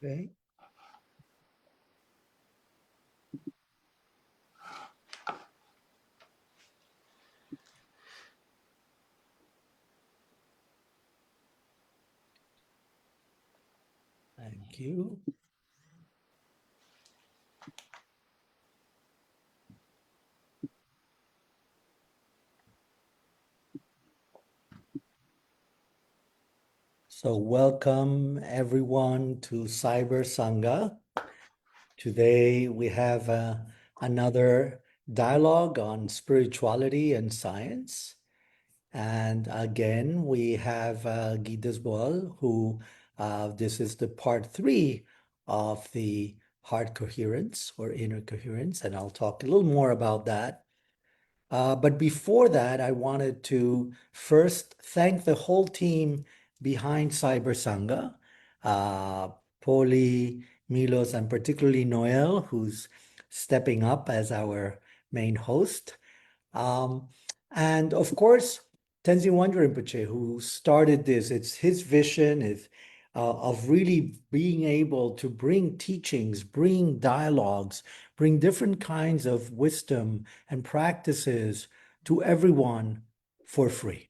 Okay. Thank you. So welcome everyone to Cyber Sangha. Today we have another dialogue on spirituality and science. And again, we have Guy Desbois, who this is the part 3 of the heart coherence or inner coherence, and I'll talk a little more about that. But before that, I wanted to first thank the whole team behind Cyber Sangha, Poli, Milos, and particularly Noel, who's stepping up as our main host. Um, and of course, Tenzin Wangyal Rinpoche, who started this, it's his vision of really being able to bring teachings, bring dialogues, bring different kinds of wisdom and practices to everyone for free.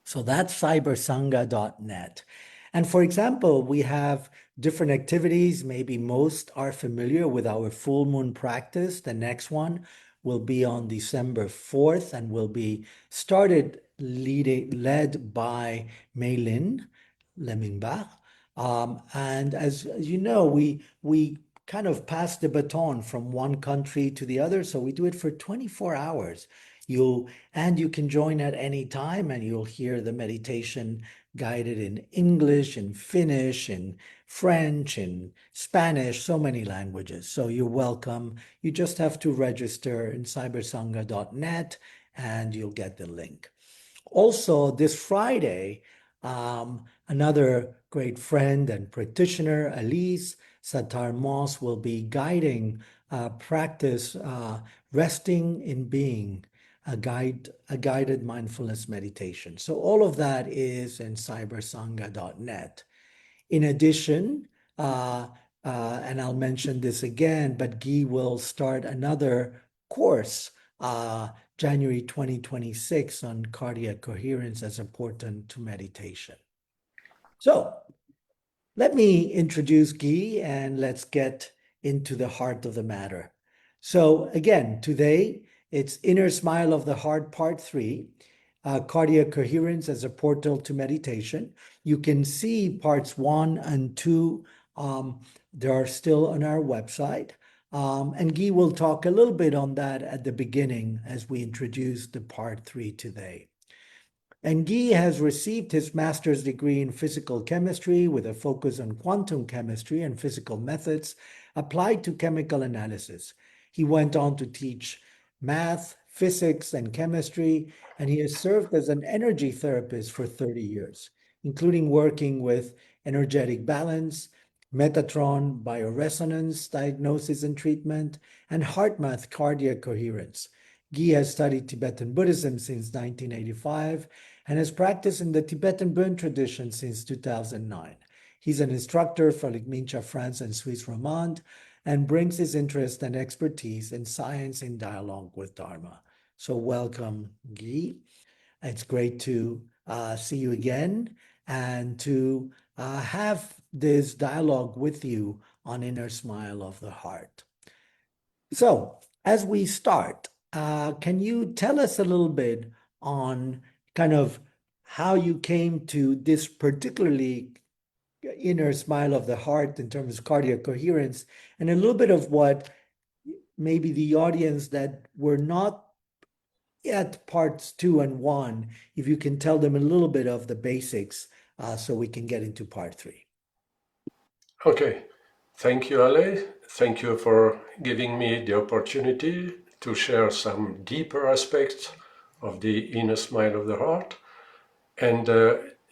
So that's cybersangha.net. And for example, we have different activities. Maybe most are familiar with our full moon practice. The next one will be on December 4th and will be led by Mei Lin Lemingbach. And as you know, we kind of pass the baton from one country to the other. So we do it for 24 hours. You can join at any time and you'll hear the meditation guided in English, in Finnish, in French, in Spanish, so many languages. So you're welcome. You just have to register in cybersangha.net and you'll get the link. Also, this Friday, another great friend and practitioner, Elise Satar Moss, will be guiding practice resting in being, a guided mindfulness meditation. So all of that is in cybersangha.net. In addition, and I'll mention this again, but Guy will start another course January 2026 on cardiac coherence as important to meditation. So let me introduce Guy and let's get into the heart of the matter. So again, today it's Inner Smile of the Heart, Part 3, Cardiac Coherence as a Portal to Meditation. You can see parts 1 and 2. They are still on our website. And Guy will talk a little bit on that at the beginning as we introduce the Part 3 today. And Guy has received his master's degree in physical chemistry with a focus on quantum chemistry and physical methods applied to chemical analysis. He went on to teach math, physics, and chemistry, and he has served as an energy therapist for 30 years, including working with energetic balance, Metatron bioresonance diagnosis and treatment, and HeartMath cardiac coherence. Guy has studied Tibetan Buddhism since 1985 and has practiced in the Tibetan Bon tradition since 2009. He's an instructor for Mincha France and Swiss Romand and brings his interest and expertise in science in dialogue with Dharma. So welcome, Guy. It's great to see you again and to have this dialogue with you on Inner Smile of the Heart. So as we start, can you tell us a little bit on kind of how you came to this particularly inner smile of the heart in terms of cardiac coherence, and a little bit of what maybe the audience that were not at parts 2 and 1, if you can tell them a little bit of the basics so we can get into part 3. Okay, thank you, Ale. Thank you for giving me the opportunity to share some deeper aspects of the inner smile of the heart. And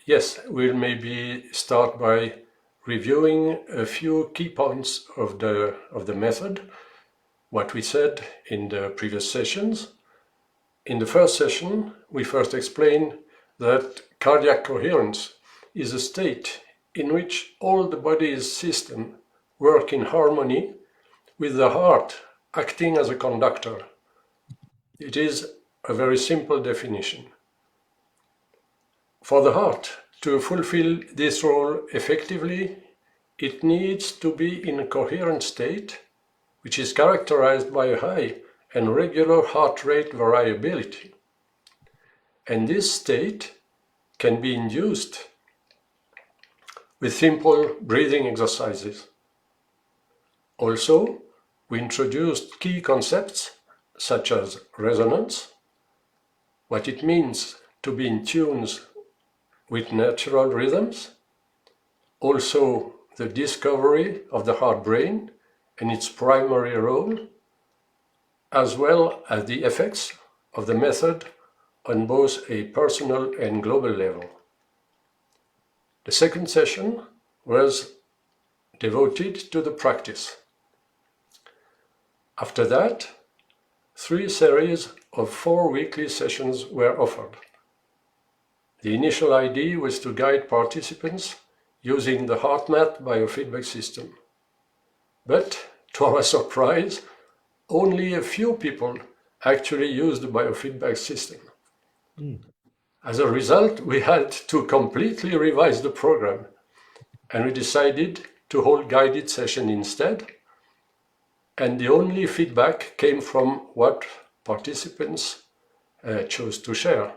yes, we'll maybe start by reviewing a few key points of the method, what we said in the previous sessions. In the first session, we first explained that cardiac coherence is a state in which all the body's system work in harmony with the heart acting as a conductor. It is a very simple definition. For the heart to fulfill this role effectively, it needs to be in a coherent state, which is characterized by a high and regular heart rate variability. And this state can be induced with simple breathing exercises. Also, we introduced key concepts such as resonance, what it means to be in tune with natural rhythms, also the discovery of the heart-brain and its primary role, as well as the effects of the method on both a personal and global level. The second session was devoted to the practice. After that, 3 series of 4 weekly sessions were offered. The initial idea was to guide participants using the HeartMath biofeedback system. But, to our surprise, only a few people actually used the biofeedback system. As a result, we had to completely revise the program, and we decided to hold guided session instead. And the only feedback came from what participants chose to share.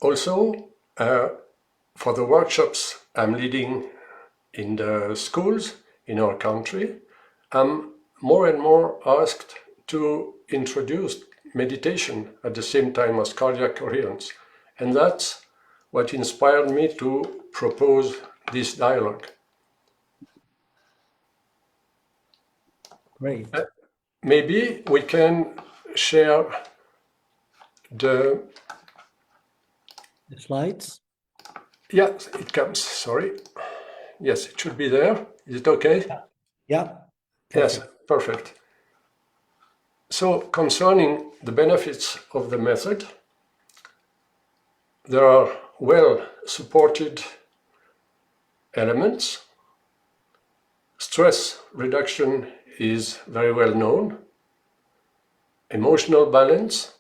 Also, for the workshops I'm leading in the schools in our country, I'm more and more asked to introduce meditation at the same time as cardiac coherence. And that's what inspired me to propose this dialogue. Great. Maybe we can share the slides. Yeah, it comes, sorry. Yes, it should be there. Is it okay? Yeah. Perfect. Yes, perfect. So concerning the benefits of the method, there are well-supported elements. Stress reduction is very well known. Emotional balance,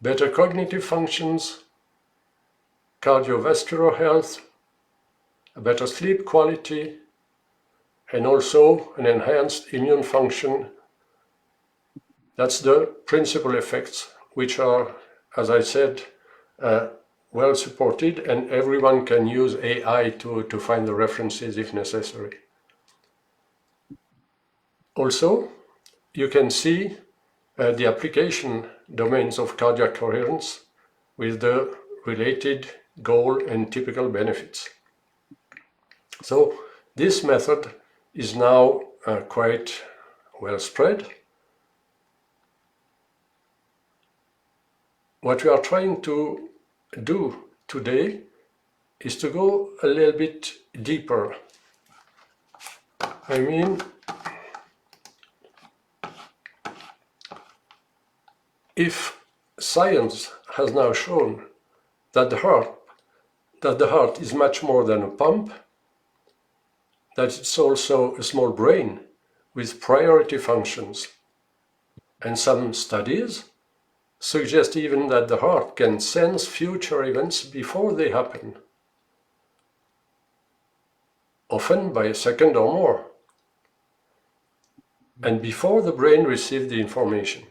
better cognitive functions, cardiovascular health, a better sleep quality, and also an enhanced immune function. That's the principal effects, which are, as I said, well supported, and everyone can use AI to find the references if necessary. Also, you can see the application domains of cardiac coherence with the related goal and typical benefits. So this method is now quite well spread. What we are trying to do today is to go a little bit deeper. I mean, if science has now shown that the heart is much more than a pump, that it's also a small brain with priority functions, and some studies suggest even that the heart can sense future events before they happen, often by a second or more, and before the brain receives the information.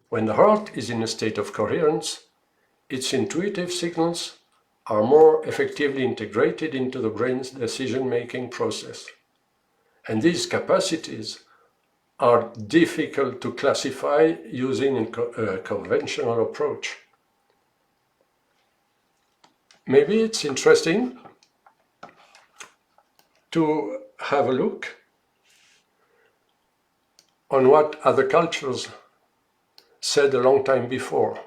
When the heart is in a state of coherence, its intuitive signals are more effectively integrated into the brain's decision-making process. And these capacities are difficult to classify using a conventional approach. Maybe it's interesting to have a look on what other cultures said a long time before.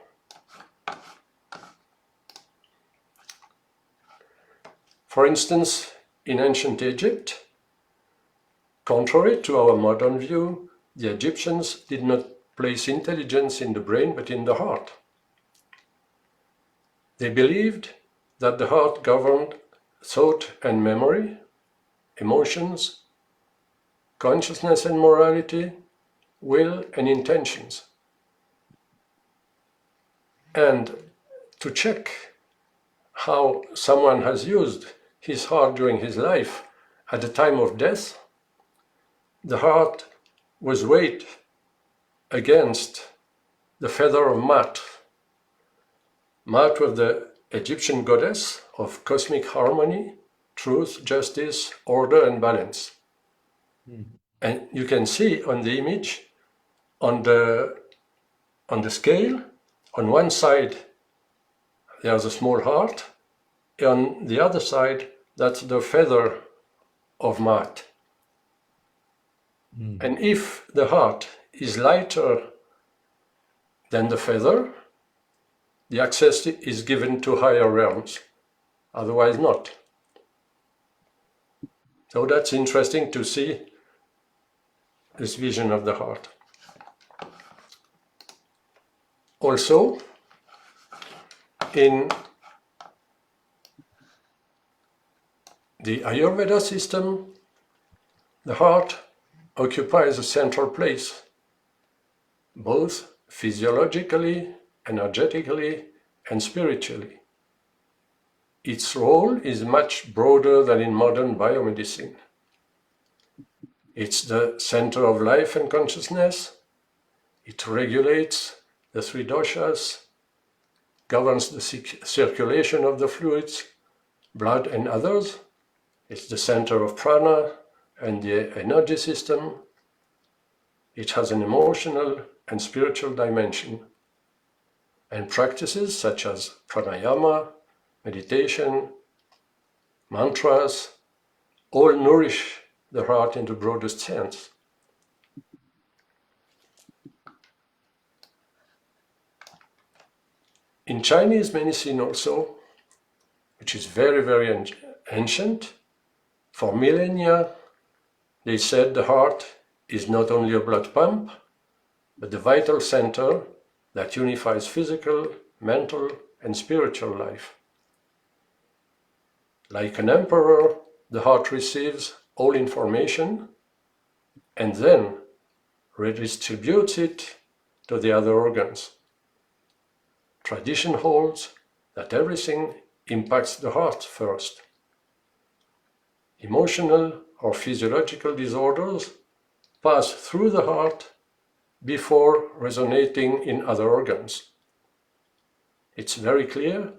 For instance, in ancient Egypt, contrary to our modern view, the Egyptians did not place intelligence in the brain but in the heart. They believed that the heart governed thought and memory, emotions, consciousness and morality, will and intentions. And to check how someone has used his heart during his life, at the time of death, the heart was weighed against the feather of Mat. Mat was the Egyptian goddess of cosmic harmony, truth, justice, order, and balance. And you can see on the image, on the scale, on one side there's a small heart, on the other side that's the feather of Mat. And if the heart is lighter than the feather, the access is given to higher realms, otherwise not. So that's interesting to see this vision of the heart. Also, in the Ayurveda system, the heart occupies a central place, both physiologically, energetically, and spiritually. Its role is much broader than in modern biomedicine. It's the center of life and consciousness. It regulates the three doshas, governs the circulation of the fluids, blood and others. It's the center of prana and the energy system. It has an emotional and spiritual dimension. And practices such as pranayama, meditation, mantras, all nourish the heart in the broadest sense. In Chinese medicine also, which is very, very ancient, for millennia, they said the heart is not only a blood pump, but the vital center that unifies physical, mental, and spiritual life. Like an emperor, the heart receives all information and then redistributes it to the other organs. Tradition holds that everything impacts the heart first. Emotional or physiological disorders pass through the heart before resonating in other organs. It's very clear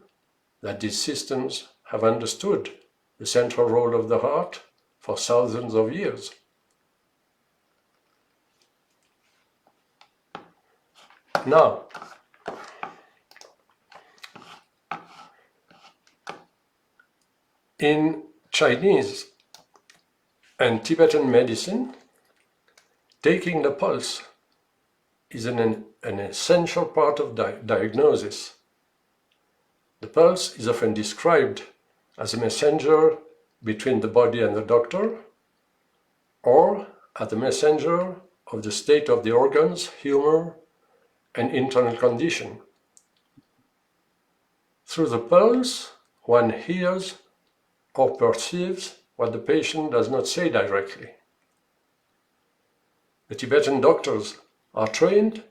that these systems have understood the central role of the heart for thousands of years. Now, in Chinese and Tibetan medicine, taking the pulse is an essential part of diagnosis. The pulse is often described as a messenger between the body and the doctor, or as a messenger of the state of the organs, humor, and internal condition. Through the pulse, one hears or perceives what the patient does not say directly. The Tibetan doctors are trained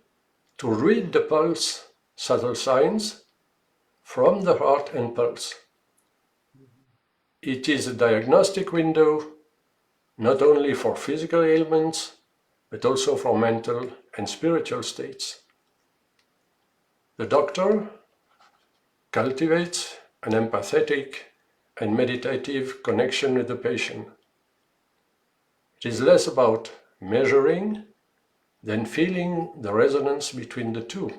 to read the pulse subtle signs from the heart and pulse. It is a diagnostic window not only for physical ailments, but also for mental and spiritual states. The doctor cultivates an empathetic and meditative connection with the patient. It is less about measuring than feeling the resonance between the two.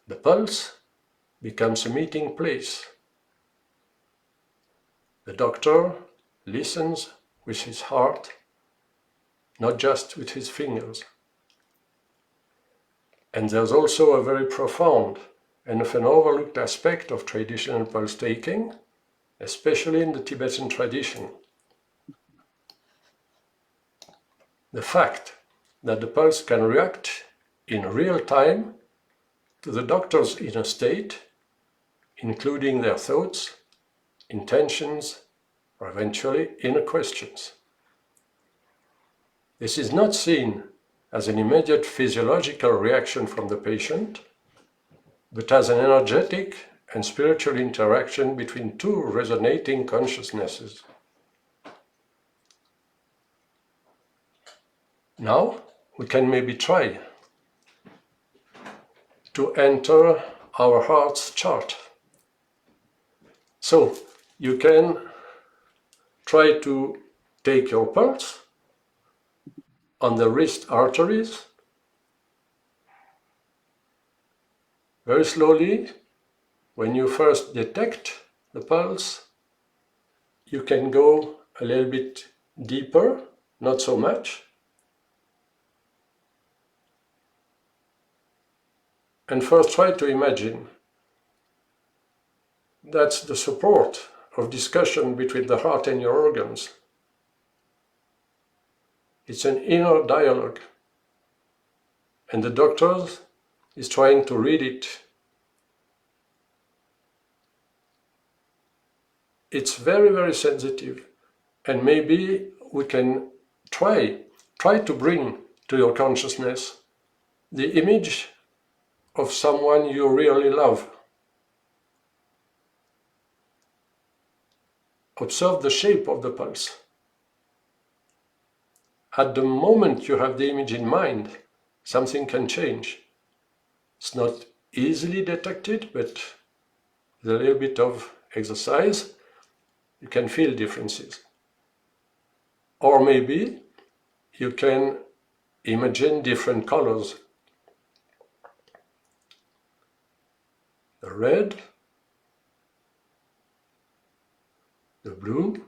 The pulse becomes a meeting place. The doctor listens with his heart, not just with his fingers. And there's also a very profound and often overlooked aspect of traditional pulse taking, especially in the Tibetan tradition. The fact that the pulse can react in real time to the doctor's inner state including their thoughts, intentions, or eventually inner questions. This is not seen as an immediate physiological reaction from the patient, but as an energetic and spiritual interaction between two resonating consciousnesses. Now, we can maybe try to enter our heart's chart. So, you can try to take your pulse on the wrist arteries, very slowly. When you first detect the pulse, you can go a little bit deeper, not so much. And first try to imagine that's the support of discussion between the heart and your organs. It's an inner dialogue. And the doctor is trying to read it. It's very, very sensitive. And maybe we can try to bring to your consciousness the image of someone you really love. Observe the shape of the pulse. At the moment you have the image in mind, something can change. It's not easily detected, but with a little bit of exercise, you can feel differences. Or maybe you can imagine different colors. The red, the blue,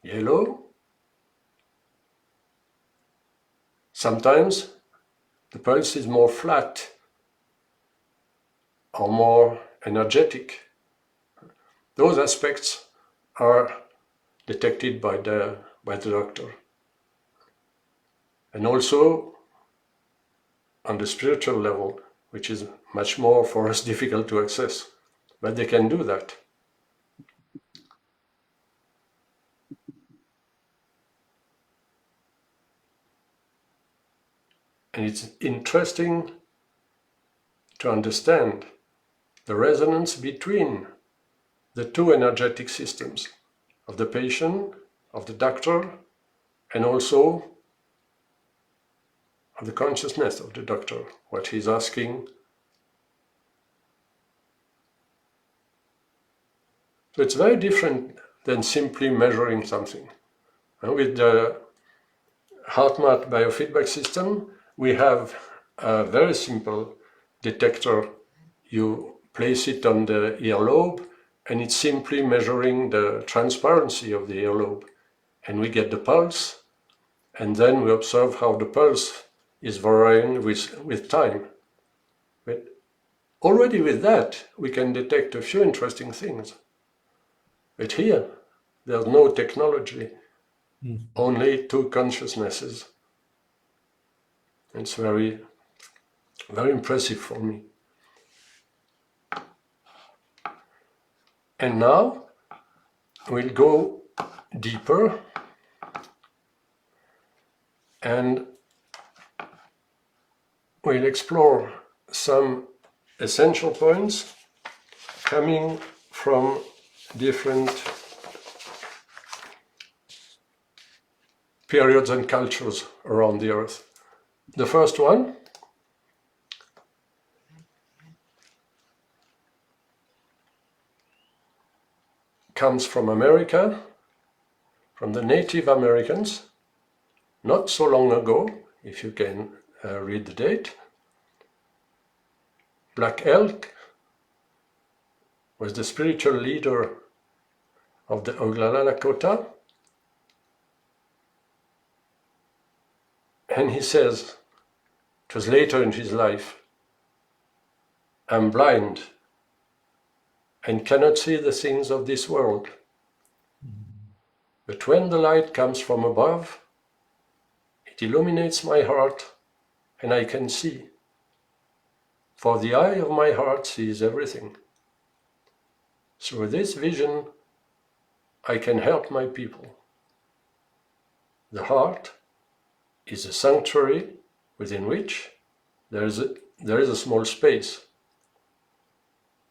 yellow. Sometimes the pulse is more flat or more energetic. Those aspects are detected by the doctor. And also on the spiritual level, which is much more for us difficult to access, but they can do that. And it's interesting to understand the resonance between the two energetic systems of the patient, of the doctor, and also of the consciousness of the doctor, what he's asking. So it's very different than simply measuring something. And with the HeartMath biofeedback system, we have a very simple detector. You place it on the earlobe, and it's simply measuring the transparency of the earlobe. And we get the pulse, and then we observe how the pulse is varying with time. But already with that, we can detect a few interesting things. But here, there's no technology, only two consciousnesses. It's very, very impressive for me. And now, we'll go deeper and we'll explore some essential points coming from different periods and cultures around the earth. The first one comes from America, from the Native Americans, not so long ago, if you can read the date. Black Elk was the spiritual leader of the Oglala Lakota, and he says, it was later in his life, I'm blind and cannot see the things of this world. But when the light comes from above, it illuminates my heart and I can see. For the eye of my heart sees everything. Through this vision, I can help my people. The heart is a sanctuary within which there is a small space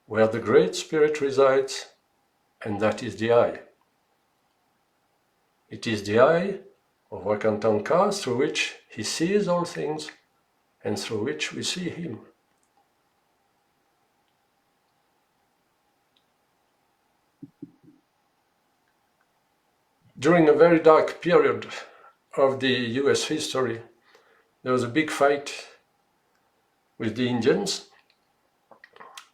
where the Great Spirit resides, and that is the eye. It is the eye of Wakantanka through which he sees all things and through which we see him. During a very dark period of the US history, there was a big fight with the Indians,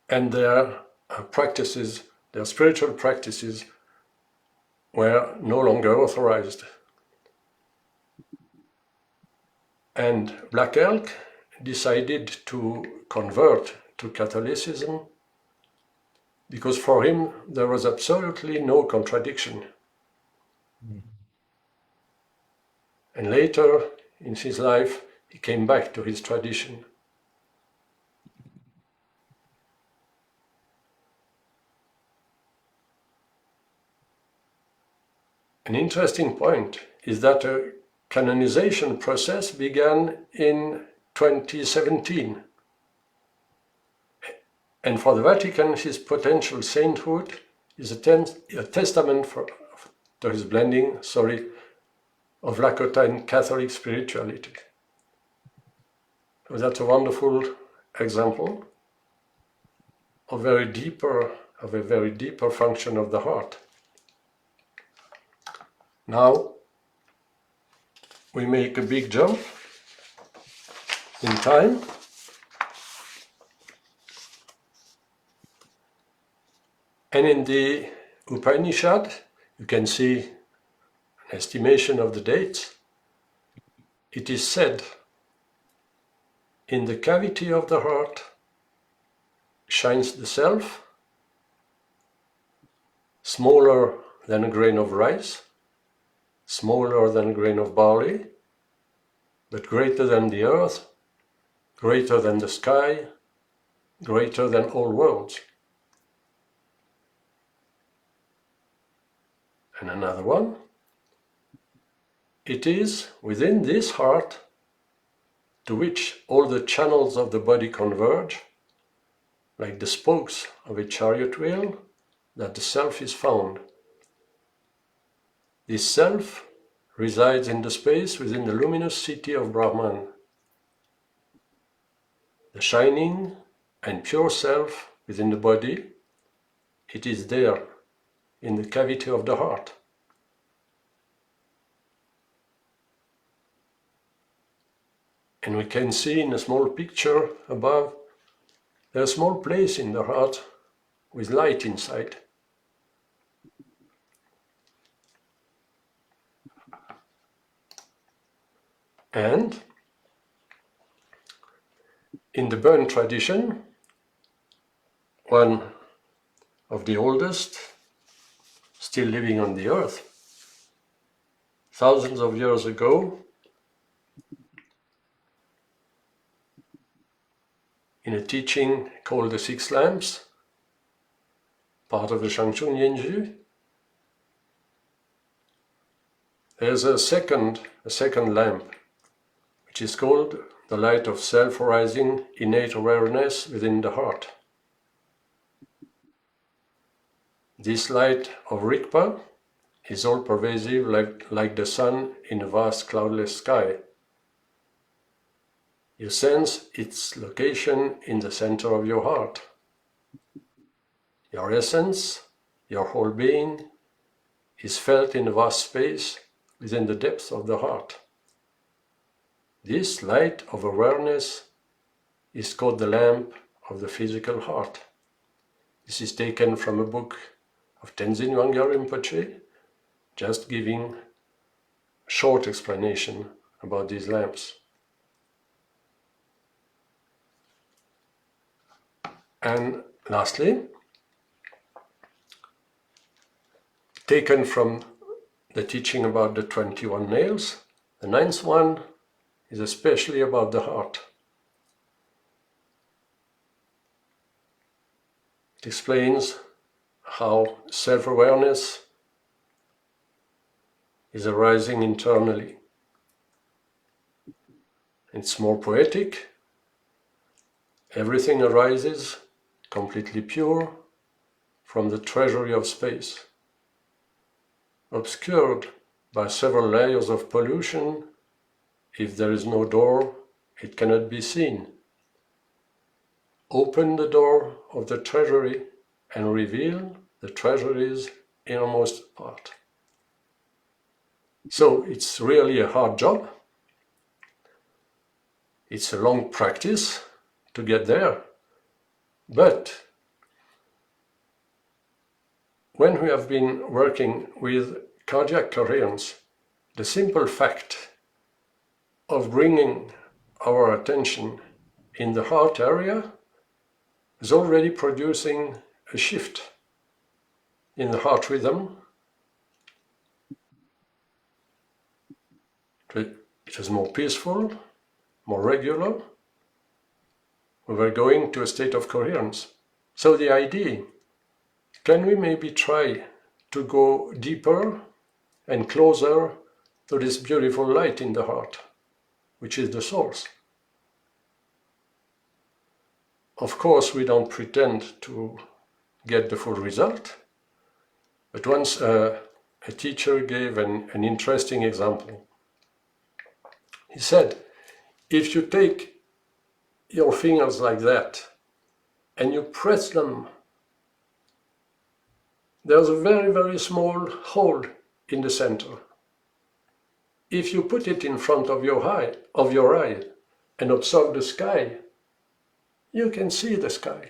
and their practices, their spiritual practices, were no longer authorized. And Black Elk decided to convert to Catholicism because for him there was absolutely no contradiction. And later in his life he came back to his tradition. An interesting point is that a canonization process began in 2017. And for the Vatican, his potential sainthood is a testament to his blending, of Lakota and Catholic spirituality. So that's a wonderful example of a very deeper function of the heart. Now we make a big jump in time. And in the Upanishad, you can see an estimation of the dates. It is said, in the cavity of the heart shines the self, smaller than a grain of rice, smaller than a grain of barley, but greater than the earth, greater than the sky, greater than all worlds. And another one, it is within this heart to which all the channels of the body converge, like the spokes of a chariot wheel, that the self is found. This self resides in the space within the luminous city of Brahman. The shining and pure self within the body, it is there in the cavity of the heart. And we can see in a small picture above, there's a small place in the heart with light inside. And in the Burn tradition, one of the oldest still living on the earth, thousands of years ago, in a teaching called the Six Lamps, part of the Shangchung Yenju, there's a second lamp, which is called the light of self-arising innate awareness within the heart. This light of Rigpa is all-pervasive like the sun in a vast cloudless sky. You sense its location in the center of your heart. Your essence, your whole being, is felt in a vast space within the depths of the heart. This light of awareness is called the lamp of the physical heart. This is taken from a book of Tenzin Wangyal Rinpoche, just giving a short explanation about these lamps. And lastly, taken from the teaching about the 21 nails, the ninth one is especially about the heart. It explains how self-awareness is arising internally. It's more poetic. Everything arises completely pure from the treasury of space, obscured by several layers of pollution. If there is no door, it cannot be seen. Open the door of the treasury and reveal the treasury's innermost part. So it's really a hard job. It's a long practice to get there. But when we have been working with cardiac coherence, the simple fact of bringing our attention in the heart area is already producing a shift in the heart rhythm. It is more peaceful, more regular. We were going to a state of coherence. So the idea, can we maybe try to go deeper and closer to this beautiful light in the heart, which is the source? Of course, we don't pretend to get the full result, but once a teacher gave an interesting example. He said, if you take your fingers like that and you press them, there's a very, very small hole in the center. If you put it in front of your eye and observe the sky, you can see the sky.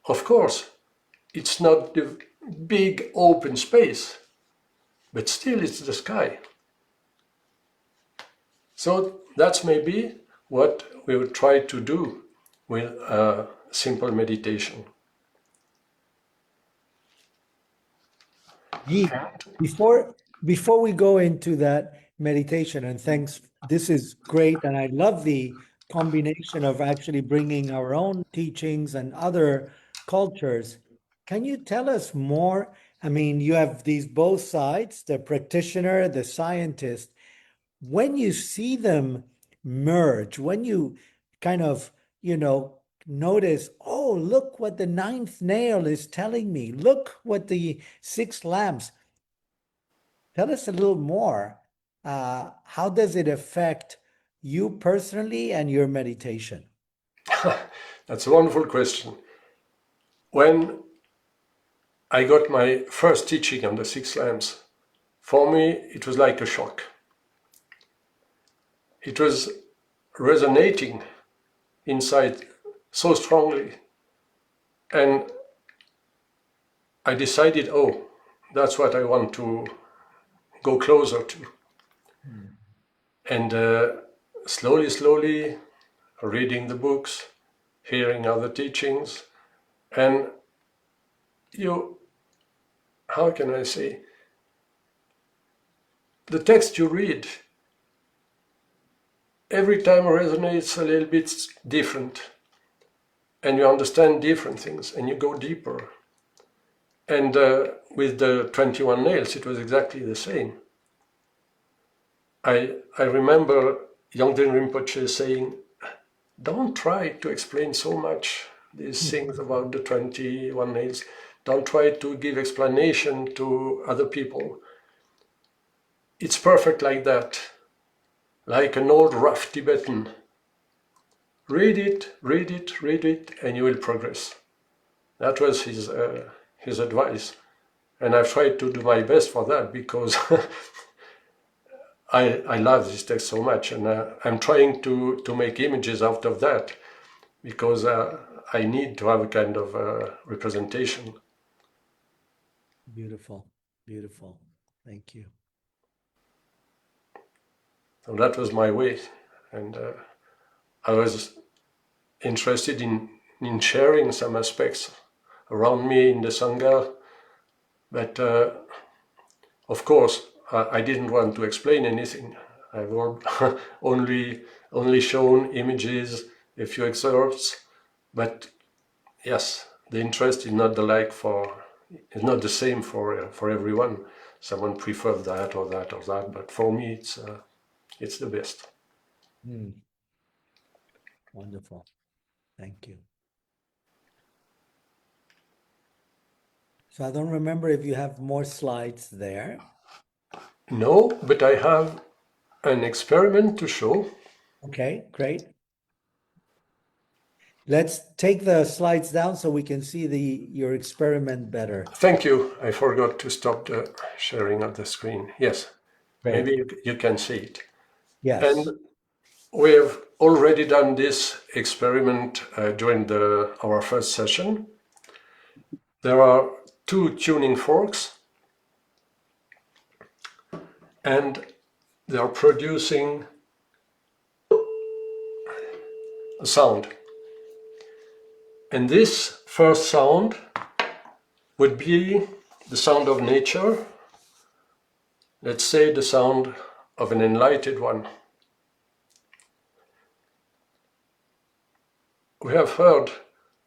Of course, it's not the big open space, but still it's the sky. So that's maybe what we will try to do with a simple meditation. Guy, before we go into that meditation, and thanks, this is great, and I love the combination of actually bringing our own teachings and other cultures. Can you tell us more? I mean, you have these both sides, the practitioner, the scientist. When you see them merge, when you kind of, notice, oh, look what the ninth nail is telling me. Look what the six lamps. Tell us a little more. How does it affect you personally and your meditation? That's a wonderful question. When I got my first teaching on the six lamps, for me it was like a shock. It was resonating inside so strongly, and I decided, oh, that's what I want to go closer to. And slowly reading the books, hearing other teachings, and how can I say, the text you read every time resonates a little bit different, and you understand different things, and you go deeper. And with the 21 nails, it was exactly the same. I remember Yongden Rinpoche saying, don't try to explain so much these things about the 21 nails. Don't try to give explanation to other people. It's perfect like that, like an old rough Tibetan. Read it, and you will progress. That was his advice. And I've tried to do my best for that, because I love this text so much, and I'm trying to make images out of that, because I need to have a kind of representation. Beautiful. Thank you. So that was my way, and I was interested in sharing some aspects around me in the Sangha, but of course I didn't want to explain anything. I've only shown images, a few excerpts, but yes, the interest is not it's not the same for everyone. Someone prefers that or that or that, but for me, it's the best. Wonderful. Thank you. So I don't remember if you have more slides there. No, but I have an experiment to show. Okay, great. Let's take the slides down so we can see your experiment better. Thank you. I forgot to stop the sharing of the screen. Yes, Great. maybe you can see it. And Yes. we have already done this experiment during our first session. There are two tuning forks, and they are producing a sound. And this first sound would be the sound of nature. Let's say the sound of an enlightened one. We have heard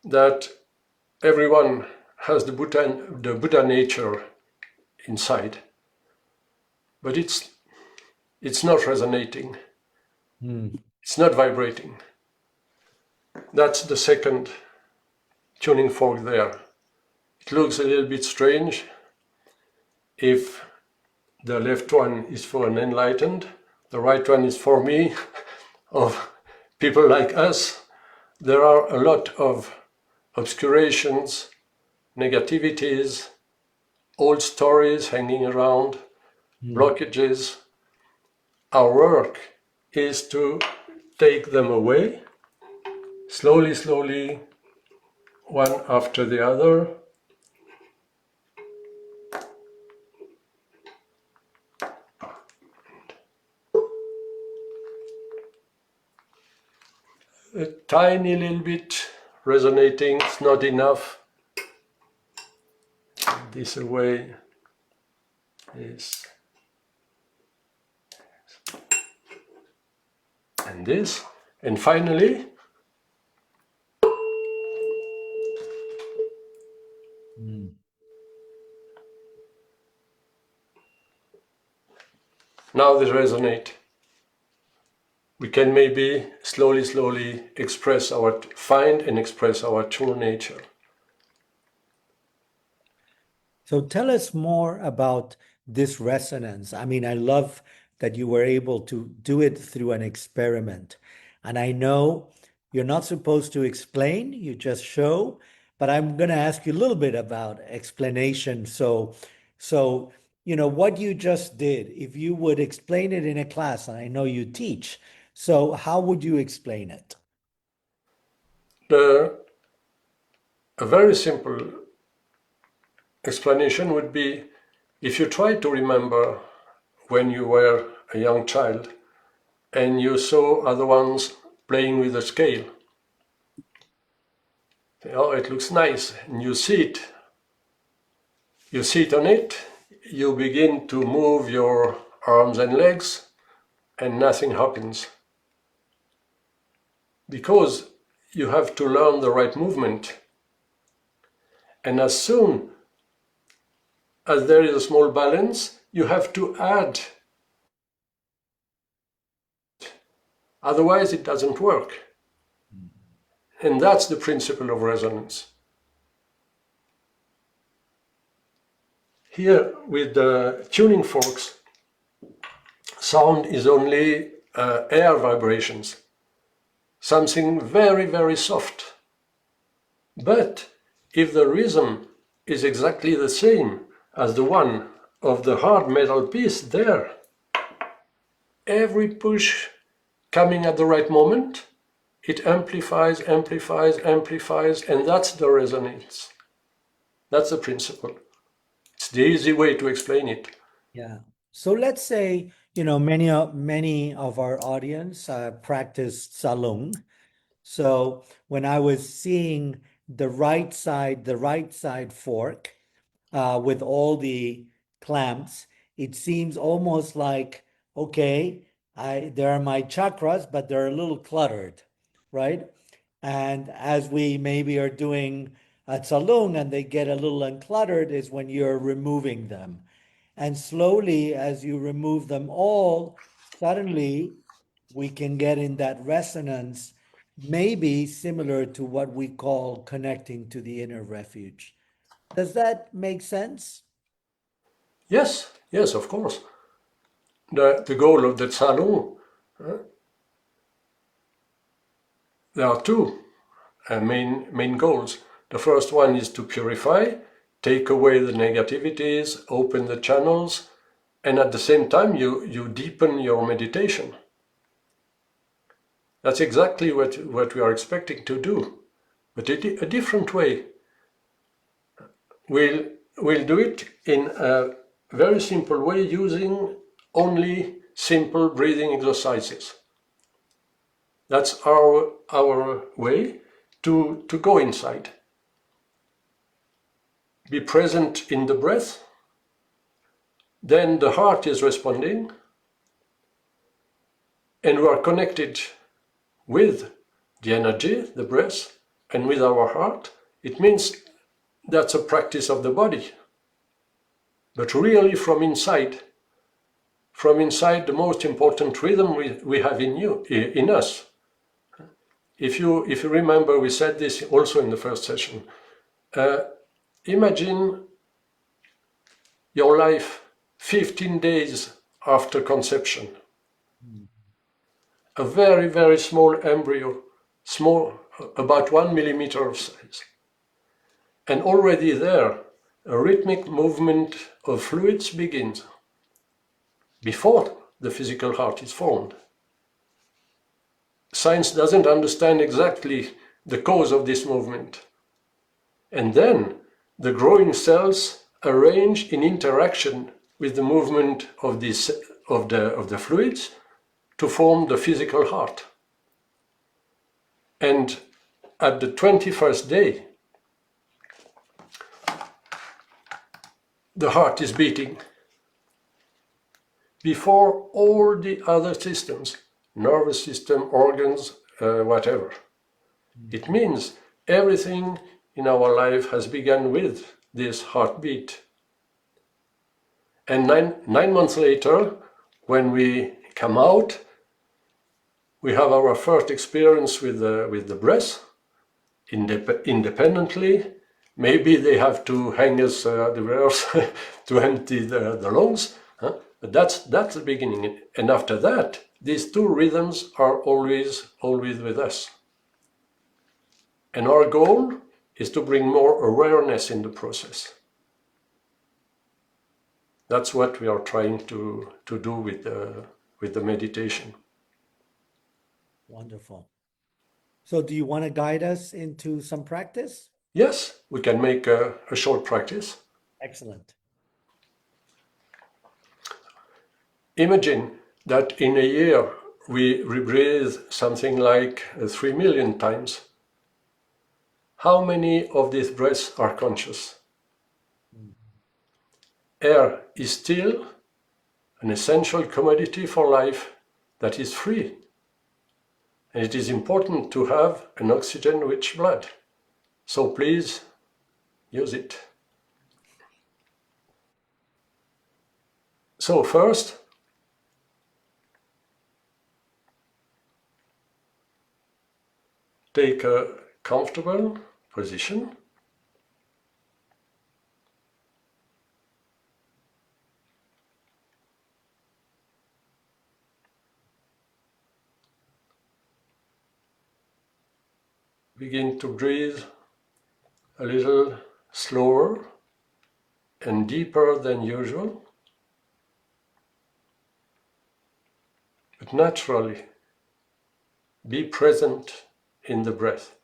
that everyone has the Buddha nature inside, but it's not resonating. It's not vibrating. That's the second tuning fork there. It looks a little bit strange if the left one is for an enlightened, the right one is for me, of people like us. There are a lot of obscurations, negativities, old stories hanging around, blockages. Our work is to take them away, slowly, slowly, one after the other. A tiny little bit resonating, it's not enough. This away is, and this, and finally, now they resonate. We can maybe slowly, slowly find and express our true nature. So tell us more about this resonance. I mean, I love that you were able to do it through an experiment. And I know you're not supposed to explain, you just show, but I'm going to ask you a little bit about explanation. So, what you just did, if you would explain it in a class, and I know you teach, so how would you explain it? A very simple explanation would be, if you try to remember when you were a young child and you saw other ones playing with a scale. Oh, it looks nice, and you sit on it, you begin to move your arms and legs, and nothing happens. Because you have to learn the right movement. And as soon as there is a small balance, you have to add. Otherwise, it doesn't work. And that's the principle of resonance. Here, with the tuning forks, sound is only air vibrations, something very, very soft. But if the rhythm is exactly the same as the one of the hard metal piece there, every push coming at the right moment, it amplifies, amplifies, amplifies, and that's the resonance. That's the principle. It's the easy way to explain it. Yeah. So let's say, many of our audience practice Salung. So when I was seeing the right side fork with all the clamps, it seems almost like, okay, there are my chakras, but they're a little cluttered, right? And as we maybe are doing a Tsalung and they get a little uncluttered is when you're removing them. And slowly, as you remove them all, suddenly we can get in that resonance, maybe similar to what we call connecting to the inner refuge. Does that make sense? Yes, yes, of course. The goal of the Tsalung, there are two main goals. The first one is to purify, take away the negativities, open the channels, and at the same time you deepen your meditation. That's exactly what we are expecting to do, but a different way. We'll do it in a very simple way using only simple breathing exercises. That's our way to go inside. Be present in the breath. Then the heart is responding, and we are connected with the energy, the breath, and with our heart. It means that's a practice of the body, but really from inside. From inside, the most important rhythm we have in us. If you remember, we said this also in the first session. Imagine your life 15 days after conception. A very, very small embryo, small, about 1 millimeter of size. And already there, a rhythmic movement of fluids begins before the physical heart is formed. Science doesn't understand exactly the cause of this movement. And then the growing cells arrange in interaction with the movement of the fluids to form the physical heart. And at the 21st day, the heart is beating before all the other systems, nervous system, organs, whatever. It means everything in our life has begun with this heartbeat. And nine months later, when we come out, we have our first experience with the breath, independently. Maybe they have to hang us the reverse to empty the lungs, huh? But that's the beginning. And after that, these two rhythms are always with us. And our goal is to bring more awareness in the process. That's what we are trying to do with the meditation. Wonderful. So, do you want to guide us into some practice? Yes, we can make a short practice. Excellent. Imagine that in a year we rebreathe something like 3 million times. How many of these breaths are conscious? Air is still an essential commodity for life that is free. And it is important to have an oxygen-rich blood. So please use it. So first, take a comfortable position. Begin to breathe a little slower and deeper than usual, but naturally be present in the breath.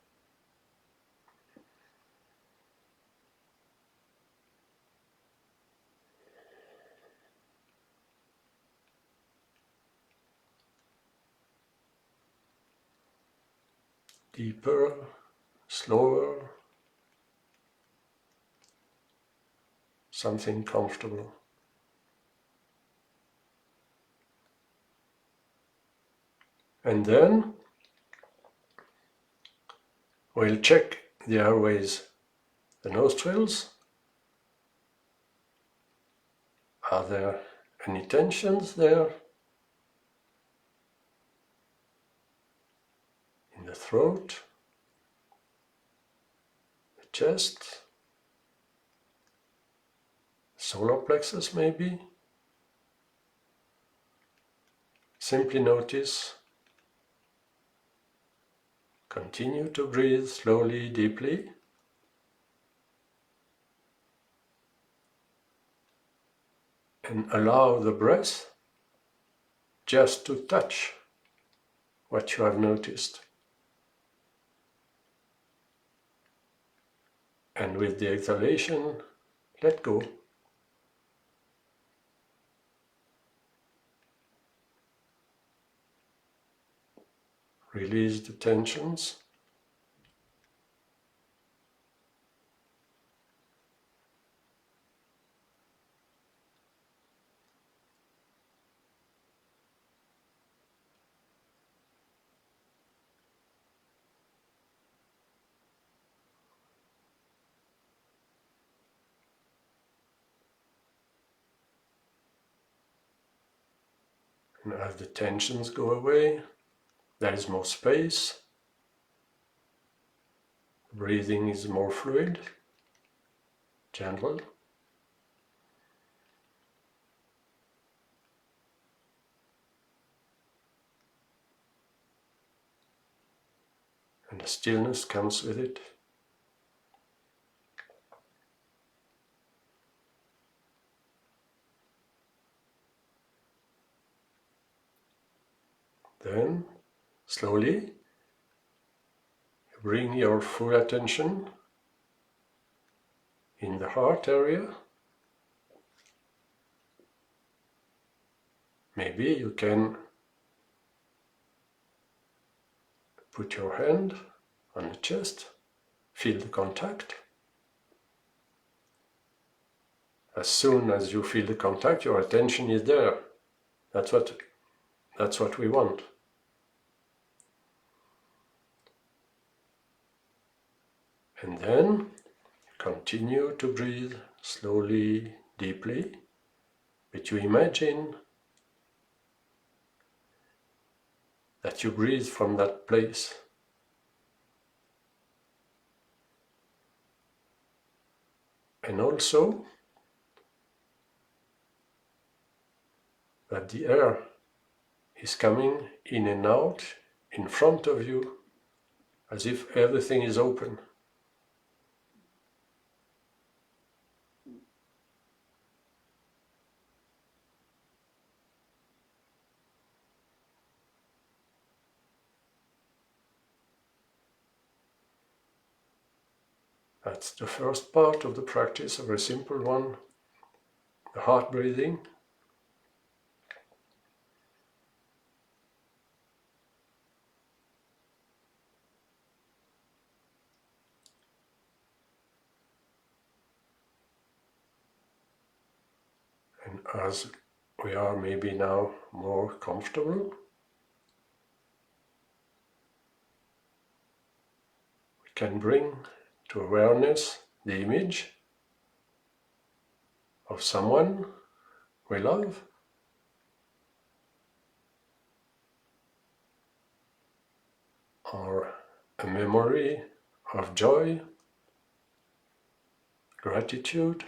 Deeper, slower, something comfortable. And then we'll check the airways, the nostrils. Are there any tensions there? In the throat, the chest, solar plexus maybe? Simply notice. Continue to breathe slowly, deeply. And allow the breath just to touch what you have noticed. And with the exhalation, let go. Release the tensions. And as the tensions go away, there is more space. Breathing is more fluid, gentle. And the stillness comes with it. Then, slowly, bring your full attention in the heart area. Maybe you can put your hand on the chest, feel the contact. As soon as you feel the contact, your attention is there. That's what we want. And then continue to breathe slowly, deeply, but you imagine that you breathe from that place. And also that the air is coming in and out in front of you as if everything is open. That's the first part of the practice, a very simple one, the heart breathing. And as we are maybe now more comfortable, we can bring to awareness the image of someone we love, or a memory of joy, gratitude.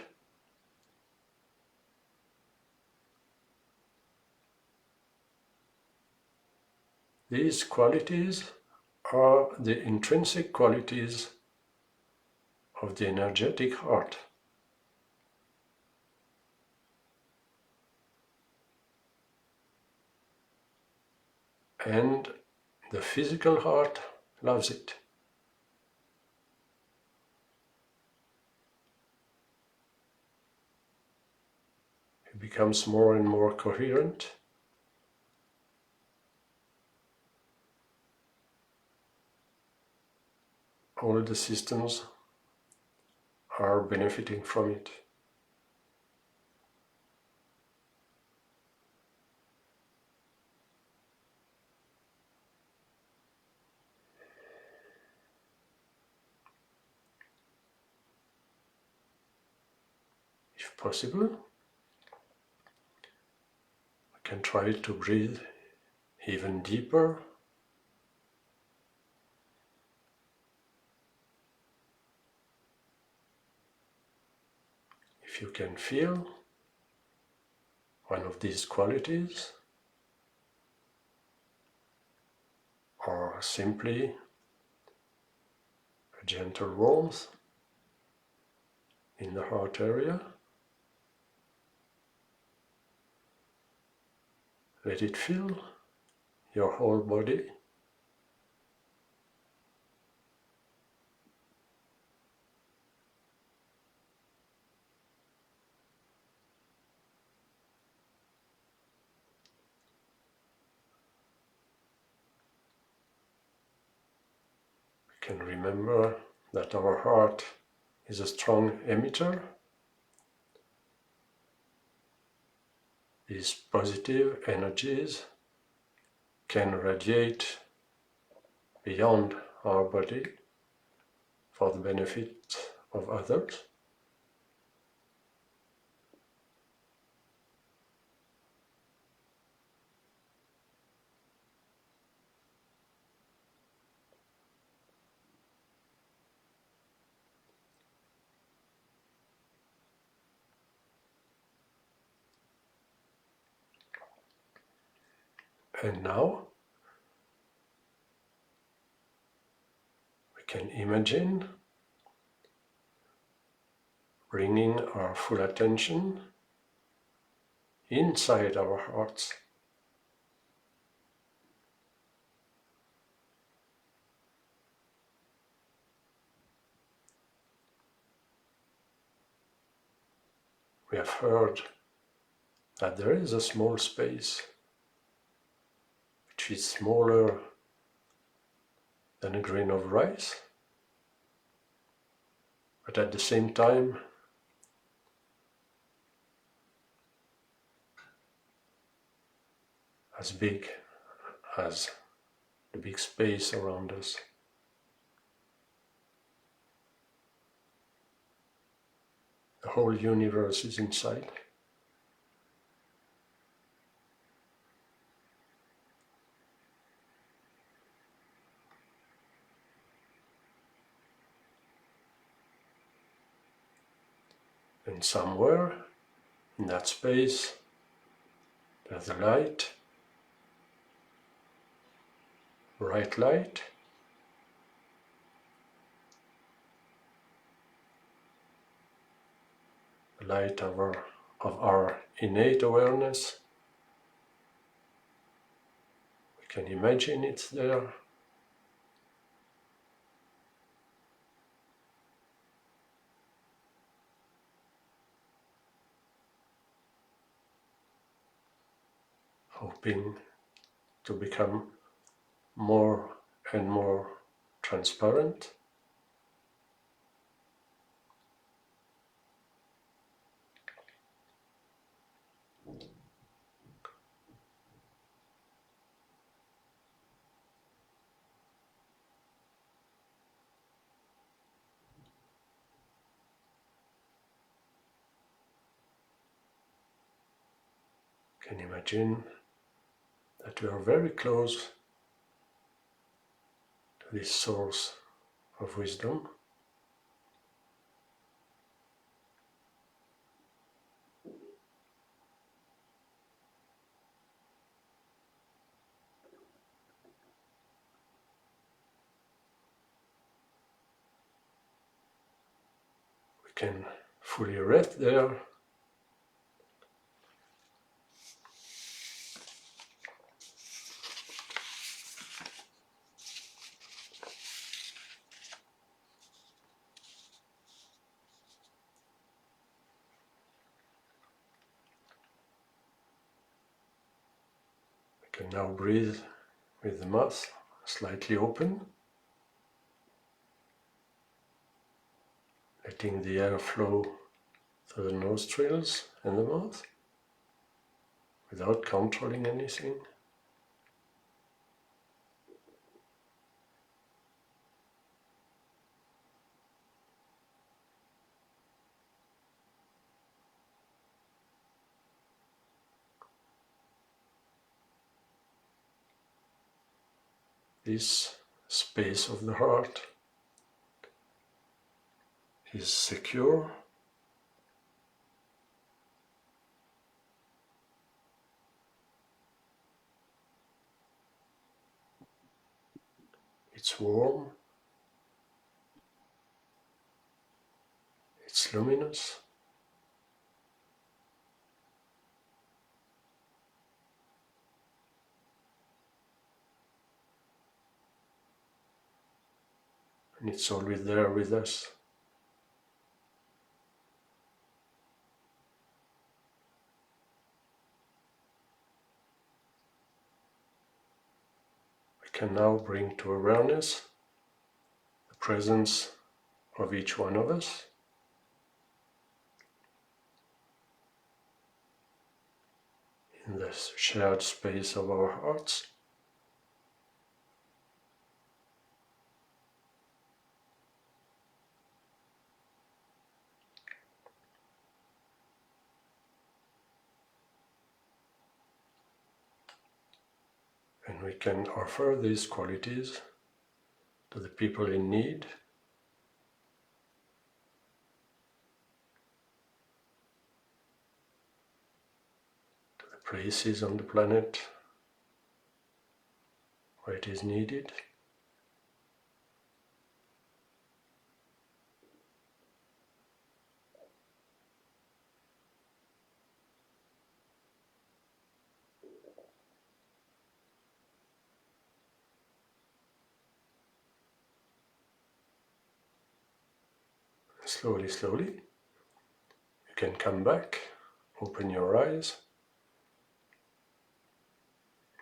These qualities are the intrinsic qualities of the energetic heart. And the physical heart loves it. It becomes more and more coherent. All the systems are benefiting from it. If possible, we can try to breathe even deeper. If you can feel one of these qualities, or simply a gentle warmth in the heart area, let it fill your whole body. We can remember that our heart is a strong emitter. These positive energies can radiate beyond our body for the benefit of others. And now we can imagine bringing our full attention inside our hearts. We have heard that there is a small space which is smaller than a grain of rice, but at the same time as big as the big space around us. The whole universe is inside. And somewhere in that space there's a light, bright light, the light of our innate awareness. We can imagine it's there. Hoping to become more and more transparent. Can imagine that we are very close to this source of wisdom. We can fully rest there. We can now breathe with the mouth slightly open, letting the air flow through the nostrils and the mouth without controlling anything. this space of the heart is secure. It's warm. It's luminous. And it's always there with us. We can now bring to awareness the presence of each one of us. In this shared space of our hearts. And we can offer these qualities to the people in need, to the places on the planet where it is needed. Slowly, slowly, you can come back, open your eyes.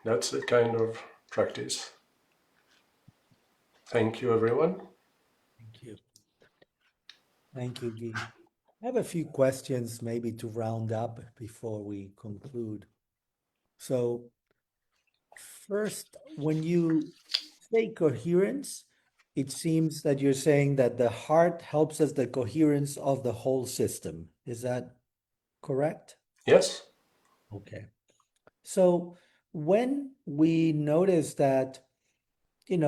That's the kind of practice. Thank you, everyone. Thank you. Thank you, Guy. I have a few questions maybe to round up before we conclude. So first, when you say coherence, it seems that you're saying that the heart helps us the coherence of the whole system. Is that correct? Yes? Okay. So when we notice that,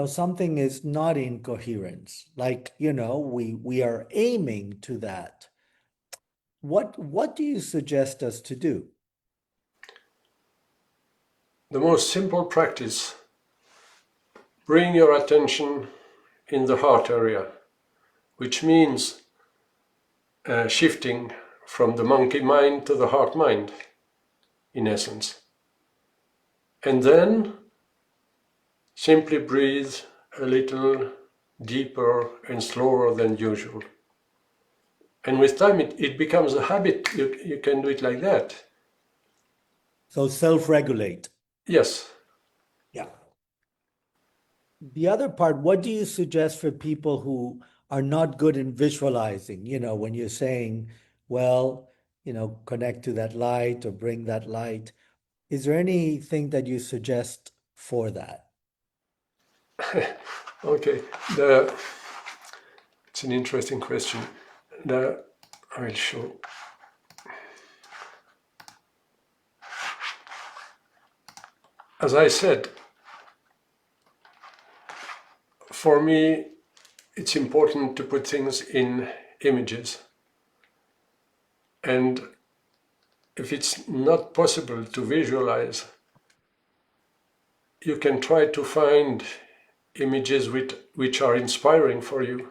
something is not in coherence, like, we are aiming to that, what do you suggest us to do? The most simple practice, bring your attention in the heart area, which means shifting from the monkey mind to the heart mind, in essence. And then simply breathe a little deeper and slower than usual. And with time it becomes a habit. You can do it like that. So self-regulate. Yes. Yeah. The other part, what do you suggest for people who are not good in visualizing? When you're saying, well, connect to that light or bring that light. Is there anything that you suggest for that? Okay. It's an interesting question. I will show. As I said, for me, it's important to put things in images. And if it's not possible to visualize, you can try to find images which are inspiring for you.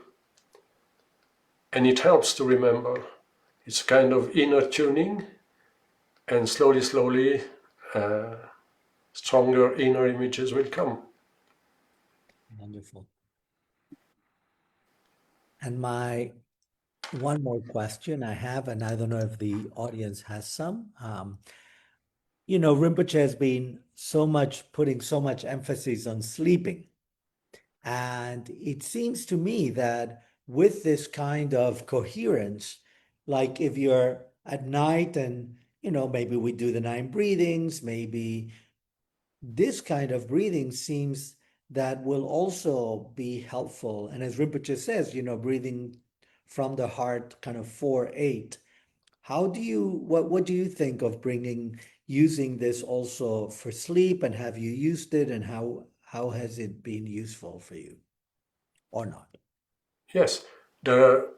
And it helps to remember. It's kind of inner tuning, and slowly, slowly, stronger inner images will come. Wonderful. And my one more question I have, and I don't know if the audience has some. Rinpoche has been putting so much emphasis on sleeping. And it seems to me that with this kind of coherence, like if you're at night and, maybe we do the 9 breathings, maybe this kind of breathing seems that will also be helpful. And as Rinpoche says, breathing from the heart, kind of 4-8. What do you think of using this also for sleep, and have you used it, and How has it been useful for you or not? Yes, the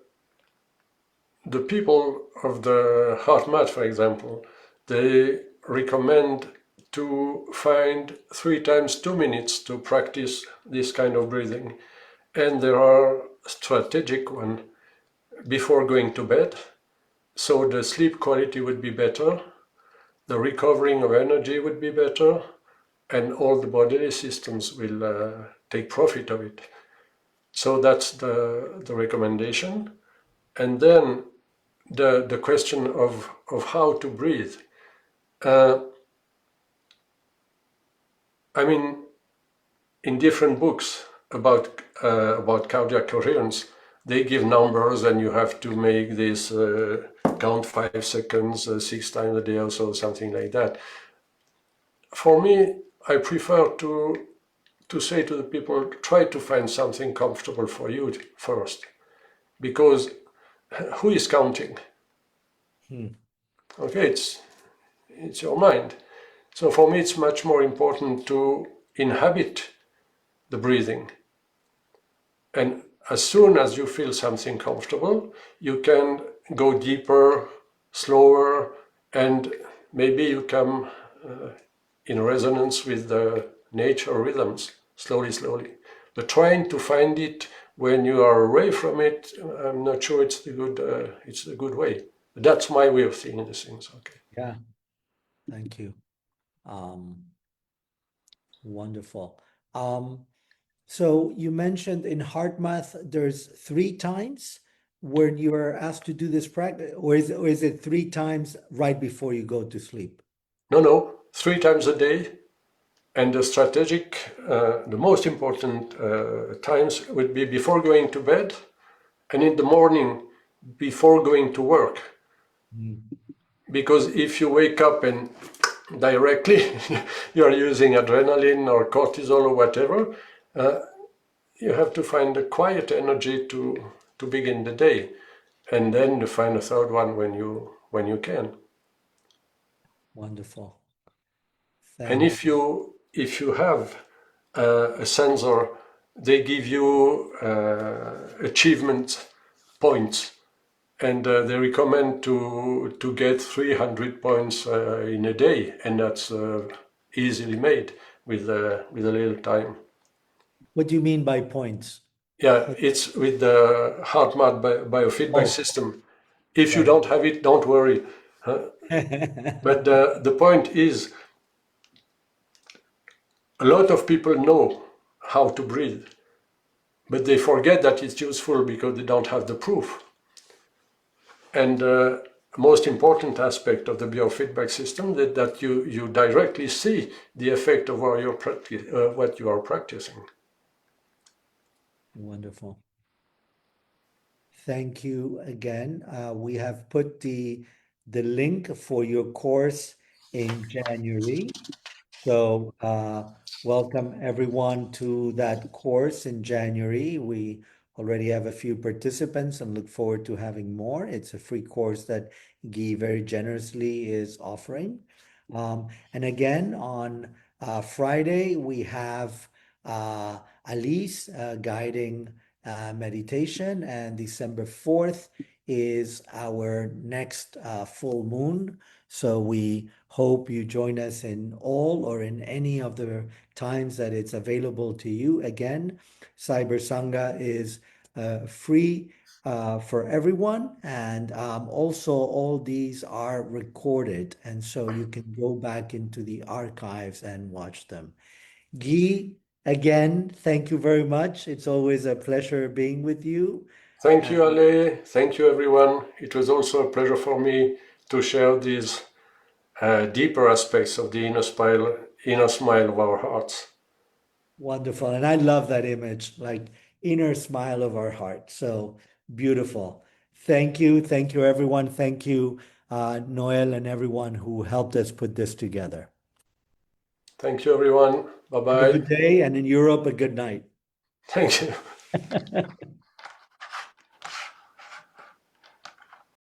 people of the heart mat, for example, they recommend to find 3 times 2 minutes to practice this kind of breathing. And there are strategic one before going to bed, so the sleep quality would be better, the recovering of energy would be better, and all the bodily systems will take profit of it. So that's the recommendation. And then the question of how to breathe. I mean, in different books about cardiac coherence, they give numbers, and you have to make this count 5 seconds 6 times a day or so, something like that. For me, I prefer to say to the people, try to find something comfortable for you first, because who is counting? Okay, it's your mind. So for me, it's much more important to inhabit the breathing. And as soon as you feel something comfortable, you can go deeper, slower, and maybe you come in resonance with the nature rhythms, slowly, slowly. But trying to find it when you are away from it, I'm not sure it's the good way. But that's my way of seeing the things. Okay. Yeah, thank you. Um, Wonderful. So you mentioned in heart math, there's 3 times when you are asked to do this practice, or is it 3 times right before you go to sleep? No, 3 times a day. And the most important times would be before going to bed and in the morning before going to work. Because if you wake up and directly you're using adrenaline or cortisol or whatever, you have to find a quiet energy to begin the day, and then to find a third one when you can. Wonderful. And Thank if you have a sensor, they give you achievement points, and they recommend to get 300 points in a day, and that's easily made with a little time. What do you mean by points? Yeah, it's with the heart mat biofeedback Oh, system. If you right. don't have it, don't worry. But the point is, a lot of people know how to breathe, but they forget that it's useful because they don't have the proof. And most important aspect of the biofeedback system that you directly see the effect of what you are practicing. Wonderful. Thank you again. We have put the link for your course in January. So welcome everyone to that course in January. We already have a few participants and look forward to having more. It's a free course that Guy very generously is offering. And again, on Friday, we have Alice guiding meditation, and December 4th is our next full moon. So we hope you join us in all or in any of the times that it's available to you. Again, Cyber Sangha is free for everyone. And also all these are recorded. And so you can go back into the archives and watch them. Guy, again, thank you very much. It's always a pleasure being with you. Thank you, Ale. Thank you, everyone. It was also a pleasure for me to share these deeper aspects of the inner smile of our hearts. Wonderful. And I love that image, like inner smile of our heart. So beautiful. Thank you. Thank you, everyone. Thank you, Noel, and everyone who helped us put this together. Thank you, everyone. Have a Bye-bye. good day, and in Europe, a good night. Thank you.